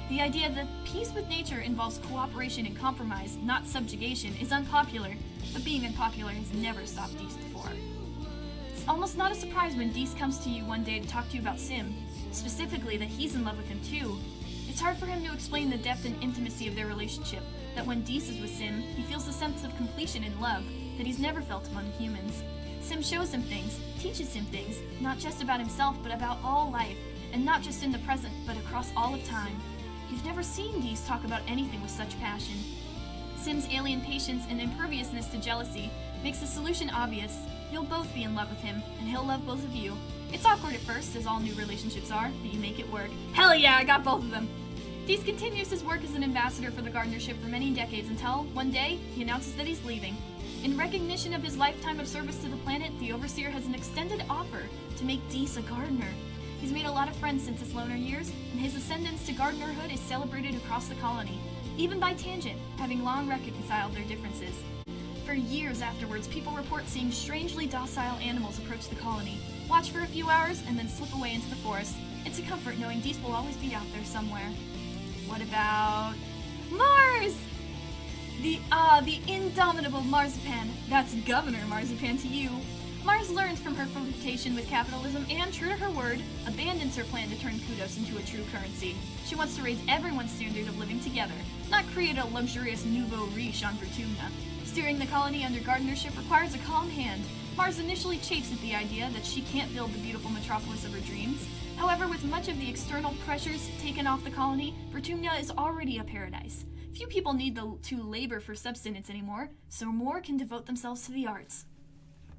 The idea that peace with nature involves cooperation and compromise, not subjugation, is unpopular, but being unpopular has never stopped Dees before. It's almost not a surprise when Dees comes to you one day to talk to you about Sim, specifically that he's in love with him too. It's hard for him to explain the depth and intimacy of their relationship, that when Dees is with Sim, he feels a sense of completion and love that he's never felt among humans. Sim shows him things, teaches him things, not just about himself, but about all life, and not just in the present, but across all of time. You've never seen Dees talk about anything with such passion. Sim's alien patience and imperviousness to jealousy makes the solution obvious. You'll both be in love with him, and he'll love both of you. It's awkward at first, as all new relationships are, but you make it work. Hell yeah, I got both of them! Dees continues his work as an ambassador for the gardenership for many decades until, one day, he announces that he's leaving. In recognition of his lifetime of service to the planet, the Overseer has an extended offer to make Dees a gardener. He's made a lot of friends since his loner years, and his ascendance to gardenerhood is celebrated across the colony, even by tangent, having long reconciled their differences. For years afterwards, people report seeing strangely docile animals approach the colony, watch for a few hours, and then slip away into the forest. It's a comfort knowing Dees will always be out there somewhere. What about... Marz! The indomitable Marzipan. That's Governor Marzipan to you. Marz learns from her flirtation with capitalism and, true to her word, abandons her plan to turn kudos into a true currency. She wants to raise everyone's standard of living together, not create a luxurious nouveau riche on Vertumna. Steering the colony under gardenership requires a calm hand. Marz initially chafes at the idea that she can't build the beautiful metropolis of her dreams. However, with much of the external pressures taken off the colony, Vertumna is already a paradise. Few people need to labor for subsistence anymore, so more can devote themselves to the arts.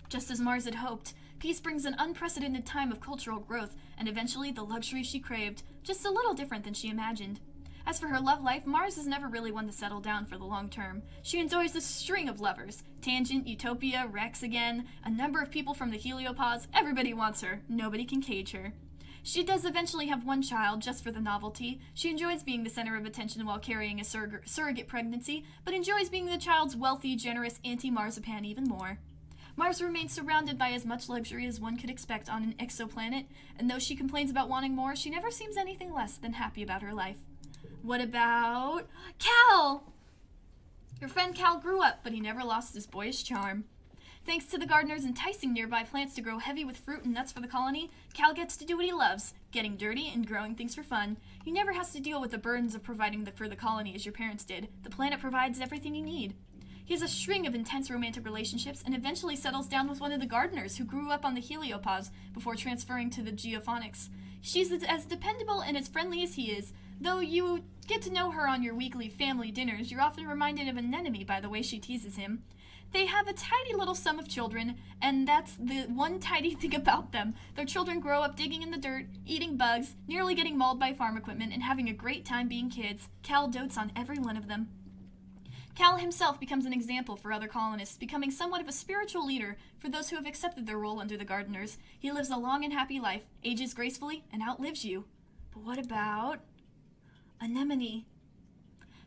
Just as Marz had hoped, peace brings an unprecedented time of cultural growth, and eventually the luxury she craved, just a little different than she imagined. As for her love life, Marz is never really one to settle down for the long term. She enjoys a string of lovers. Tangent, Utopia, Rex again, a number of people from the Heliopods. Everybody wants her. Nobody can cage her. She does eventually have one child, just for the novelty. She enjoys being the center of attention while carrying a surrogate pregnancy, but enjoys being the child's wealthy, generous Auntie Marzipan even more. Marz remains surrounded by as much luxury as one could expect on an exoplanet, and though she complains about wanting more, she never seems anything less than happy about her life. What about Cal? Your friend Cal grew up, but he never lost his boyish charm. Thanks to the gardeners enticing nearby plants to grow heavy with fruit and nuts for the colony, Cal gets to do what he loves, getting dirty and growing things for fun. He never has to deal with the burdens of providing for the colony as your parents did. The planet provides everything you need. He has a string of intense romantic relationships and eventually settles down with one of the gardeners who grew up on the heliopause before transferring to the geophonics. She's as dependable and as friendly as he is. Though you get to know her on your weekly family dinners, you're often reminded of an enemy by the way she teases him. They have a tidy little sum of children, and that's the one tidy thing about them. Their children grow up digging in the dirt, eating bugs, nearly getting mauled by farm equipment, and having a great time being kids. Cal dotes on every one of them. Cal himself becomes an example for other colonists, becoming somewhat of a spiritual leader for those who have accepted their role under the gardeners. He lives a long and happy life, ages gracefully, and outlives you. But what about Anemone?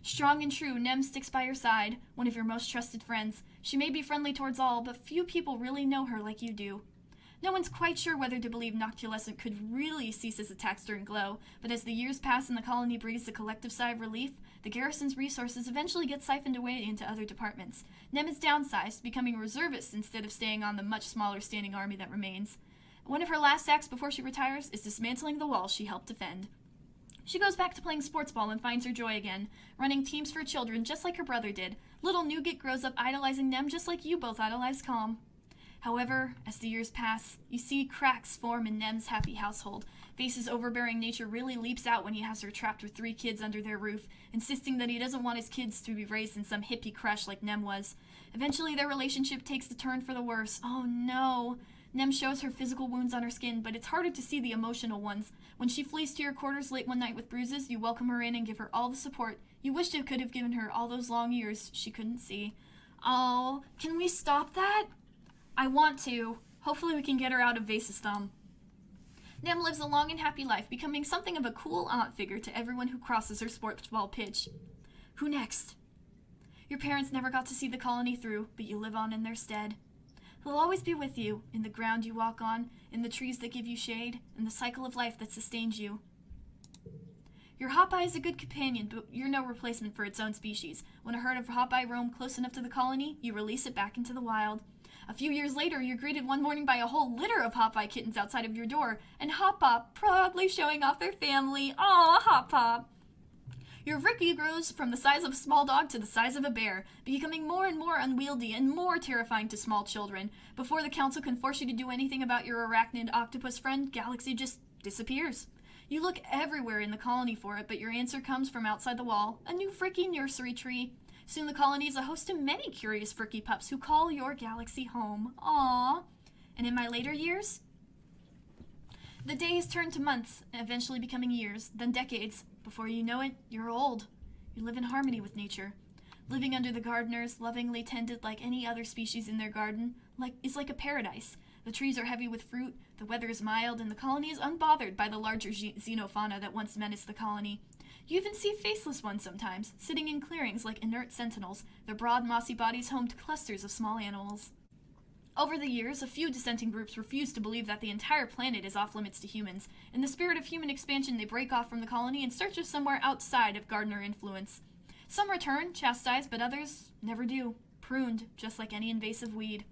Strong and true, Nem sticks by your side, one of your most trusted friends. She may be friendly towards all, but few people really know her like you do. No one's quite sure whether to believe Noctulescent could really cease his attacks during Glow, but as the years pass and the colony breathes a collective sigh of relief, the garrison's resources eventually get siphoned away into other departments. Nem is downsized, becoming a reservist instead of staying on the much smaller standing army that remains. One of her last acts before she retires is dismantling the walls she helped defend. She goes back to playing sports ball and finds her joy again, running teams for children just like her brother did. Little Nougat grows up idolizing Nem just like you both idolize Calm. However, as the years pass, you see cracks form in Nem's happy household. Face's overbearing nature really leaps out when he has her trapped with 3 kids under their roof, insisting that he doesn't want his kids to be raised in some hippie crush like Nem was. Eventually, their relationship takes a turn for the worse. Oh no! Nem shows her physical wounds on her skin, but it's harder to see the emotional ones. When she flees to your quarters late one night with bruises, you welcome her in and give her all the support you wished you could have given her all those long years she couldn't see. Oh, can we stop that? I want to. Hopefully we can get her out of Vase's thumb. Nem lives a long and happy life, becoming something of a cool aunt figure to everyone who crosses her sports ball pitch. Who next? Your parents never got to see the colony through, but you live on in their stead. He'll always be with you, in the ground you walk on, in the trees that give you shade, in the cycle of life that sustains you. Your hop-eye is a good companion, but you're no replacement for its own species. When a herd of hop-eye roam close enough to the colony, you release it back into the wild. A few years later, you're greeted one morning by a whole litter of hop-eye kittens outside of your door, and Hop-Pop proudly showing off their family. Aw, Hop-Pop! Your Ricky grows from the size of a small dog to the size of a bear, becoming more and more unwieldy and more terrifying to small children. Before the council can force you to do anything about your arachnid octopus friend, Galaxy just disappears. You look everywhere in the colony for it, but your answer comes from outside the wall, a new Fricky nursery tree. Soon the colony is a host to many curious Fricky pups who call your galaxy home. Aww. And in my later years, the days turn to months, eventually becoming years, then decades. Before you know it, you're old. You live in harmony with nature. Living under the gardeners, lovingly tended like any other species in their garden, is like a paradise. The trees are heavy with fruit, the weather is mild, and the colony is unbothered by the larger xenofauna that once menaced the colony. You even see faceless ones sometimes, sitting in clearings like inert sentinels, their broad mossy bodies home to clusters of small animals. Over the years, a few dissenting groups refuse to believe that the entire planet is off limits to humans. In the spirit of human expansion, they break off from the colony in search of somewhere outside of gardener influence. Some return, chastised, but others never do, pruned, just like any invasive weed.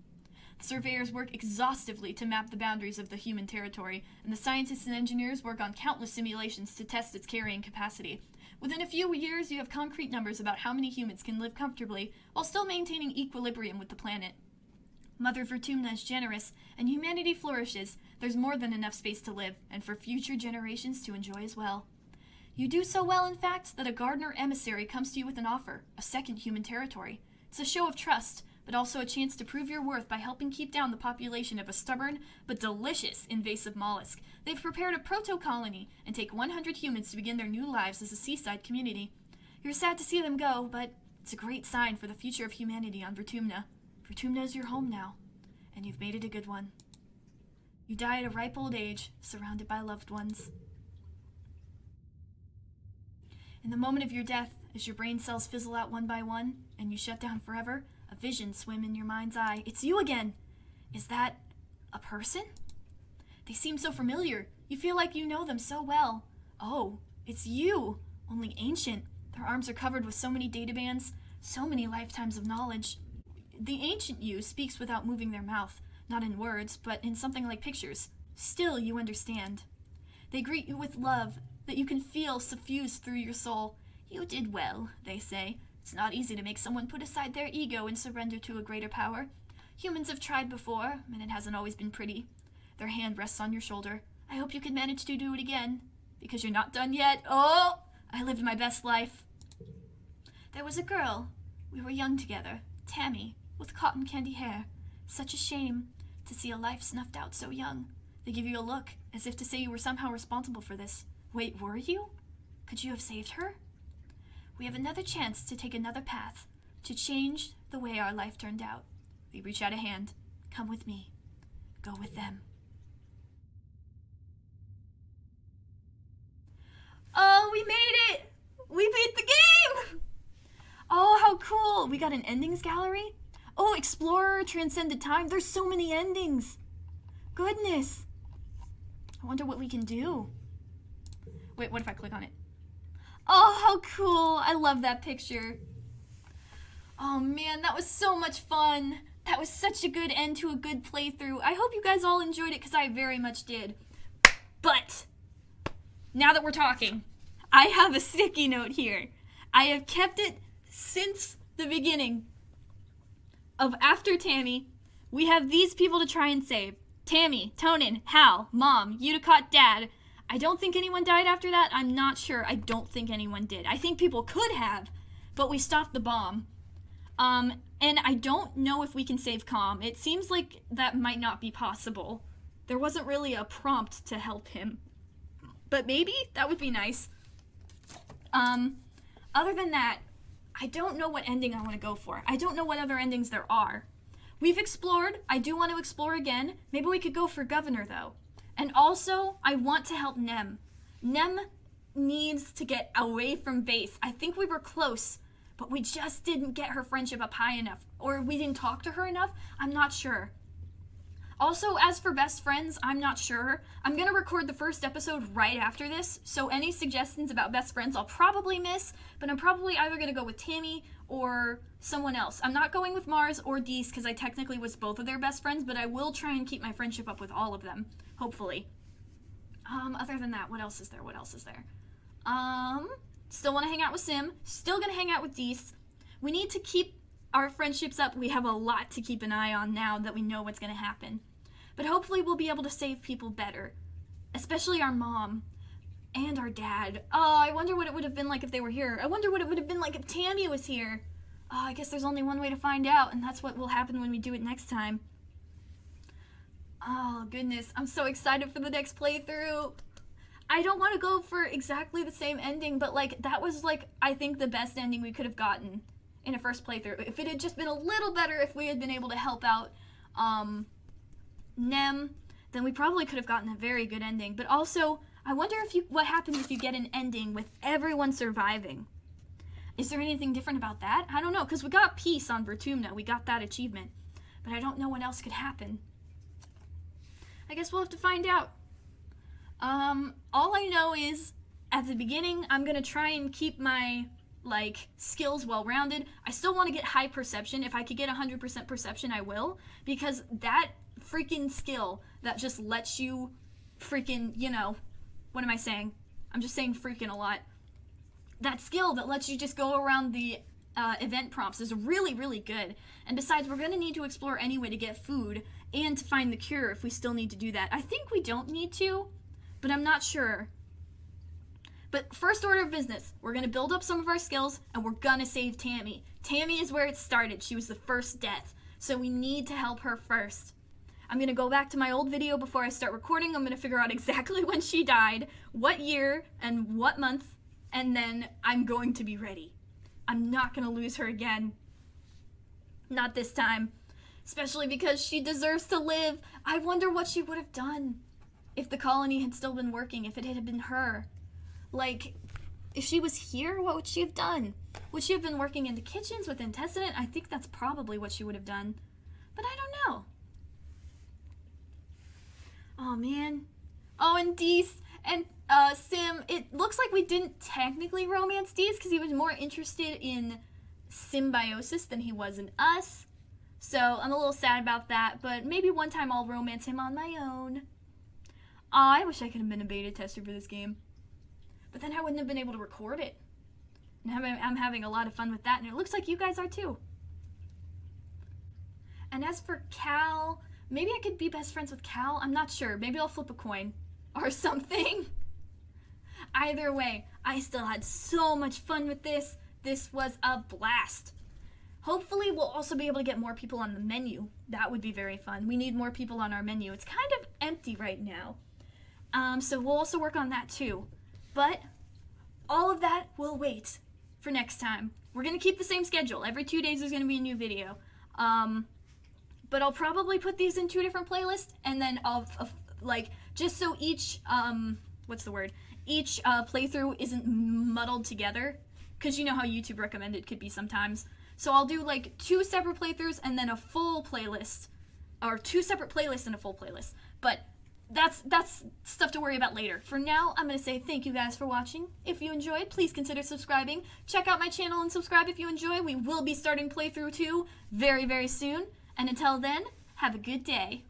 The surveyors work exhaustively to map the boundaries of the human territory, and the scientists and engineers work on countless simulations to test its carrying capacity. Within a few years, you have concrete numbers about how many humans can live comfortably while still maintaining equilibrium with the planet. Mother Vertumna is generous, and humanity flourishes. There's more than enough space to live, and for future generations to enjoy as well. You do so well, in fact, that a gardener emissary comes to you with an offer, a second human territory. It's a show of trust, but also a chance to prove your worth by helping keep down the population of a stubborn but delicious invasive mollusk. They've prepared a proto-colony and take 100 humans to begin their new lives as a seaside community. You're sad to see them go, but it's a great sign for the future of humanity on Vertumna. Vertumna is your home now, and you've made it a good one. You die at a ripe old age, surrounded by loved ones. In the moment of your death, as your brain cells fizzle out one by one, and you shut down forever, a vision swim in your mind's eye. It's you again! Is that a person? They seem so familiar. You feel like you know them so well. Oh, it's you! Only ancient. Their arms are covered with so many databands, so many lifetimes of knowledge. The ancient you speaks without moving their mouth, not in words, but in something like pictures. Still, you understand. They greet you with love that you can feel suffused through your soul. You did well, they say. It's not easy to make someone put aside their ego and surrender to a greater power. Humans have tried before, and it hasn't always been pretty. Their hand rests on your shoulder. I hope you can manage to do it again, because you're not done yet. Oh, I lived my best life. There was a girl. We were young together. Tammy, with cotton candy hair. Such a shame to see a life snuffed out so young. They give you a look, as if to say you were somehow responsible for this. Wait, were you? Could you have saved her? We have another chance to take another path, to change the way our life turned out. We reach out a hand. Come with me. Go with them. Oh, we made it! We beat the game! Oh, how cool! We got an endings gallery? Oh, Explorer, Transcended Time. There's so many endings. Goodness. I wonder what we can do. Wait, what if I click on it? Oh, how cool. I love that picture. Oh man, that was so much fun. That was such a good end to a good playthrough. I hope you guys all enjoyed it because I very much did. But now that we're talking, I have a sticky note here. I have kept it since the beginning of after Tammy. We have these people to try and save. Tammy, Tonin, Hal, Mom, Uticott, Dad. I don't think anyone died after that. I'm not sure. I don't think anyone did. I think people could have, but we stopped the bomb. And I don't know if we can save Calm. It seems like that might not be possible. There wasn't really a prompt to help him. But maybe that would be nice. Other than that, I don't know what ending I want to go for. I don't know what other endings there are. We've explored. I do want to explore again. Maybe we could go for Governor, though. And also, I want to help Nem. Nem needs to get away from base. I think we were close, but we just didn't get her friendship up high enough. Or we didn't talk to her enough. I'm not sure. Also, as for best friends, I'm not sure. I'm going to record the first episode right after this, so any suggestions about best friends I'll probably miss, but I'm probably either going to go with Tammy or someone else. I'm not going with Marz or Deese because I technically was both of their best friends, but I will try and keep my friendship up with all of them, hopefully. Other than that, what else is there? Still want to hang out with Sim. Still going to hang out with Deese. We need to keep our friendships up. We have a lot to keep an eye on now that we know what's going to happen. But hopefully we'll be able to save people better. Especially our mom. And our dad. Oh, I wonder what it would have been like if they were here. I wonder what it would have been like if Tammy was here. Oh, I guess there's only one way to find out, and that's what will happen when we do it next time. Oh, goodness. I'm so excited for the next playthrough. I don't want to go for exactly the same ending, but, that was, I think the best ending we could have gotten in a first playthrough. If it had just been a little better, if we had been able to help out, Nem, then we probably could have gotten a very good ending. But also, I wonder what happens if you get an ending with everyone surviving. Is there anything different about that? I don't know, because we got peace on Vertumna. We got that achievement. But I don't know what else could happen. I guess we'll have to find out. All I know is, at the beginning, I'm going to try and keep my, skills well-rounded. I still want to get high perception. If I could get 100% perception, I will. Because that freaking skill that just lets you freaking, what am I saying? I'm just saying freaking a lot. That skill that lets you just go around the event prompts is really, really good. And besides, we're going to need to explore anyway to get food and to find the cure if we still need to do that. I think we don't need to, but I'm not sure. But first order of business, we're going to build up some of our skills and we're going to save Tammy. Tammy is where it started. She was the first death, so we need to help her first. I'm going to go back to my old video before I start recording. I'm going to figure out exactly when she died, what year, and what month, and then I'm going to be ready. I'm not going to lose her again. Not this time. Especially because she deserves to live. I wonder what she would have done if the colony had still been working, if it had been her. Like, if she was here, what would she have done? Would she have been working in the kitchens with Intestinate? I think that's probably what she would have done. But I don't know. Oh, man. Oh, and Dees and Sim, it looks like we didn't technically romance Dees because he was more interested in symbiosis than he was in us. So I'm a little sad about that, but maybe one time I'll romance him on my own. I wish I could have been a beta tester for this game. But then I wouldn't have been able to record it. And I'm having a lot of fun with that, and it looks like you guys are too. And as for Cal, maybe I could be best friends with Cal. I'm not sure. Maybe I'll flip a coin or something. Either way, I still had so much fun with this. This was a blast. Hopefully we'll also be able to get more people on the menu. That would be very fun. We need more people on our menu. It's kind of empty right now. So we'll also work on that too. But all of that will wait for next time. We're going to keep the same schedule. Every 2 days there's going to be a new video. But I'll probably put these in 2 different playlists, and then I'll, like, just so each, each playthrough isn't muddled together, because you know how YouTube recommended could be sometimes. So I'll do, like, 2 separate playthroughs and then a full playlist, or 2 separate playlists and a full playlist. But that's stuff to worry about later. For now, I'm going to say thank you guys for watching. If you enjoyed, please consider subscribing. Check out my channel and subscribe if you enjoy. We will be starting playthrough 2 very, very soon. And until then, have a good day.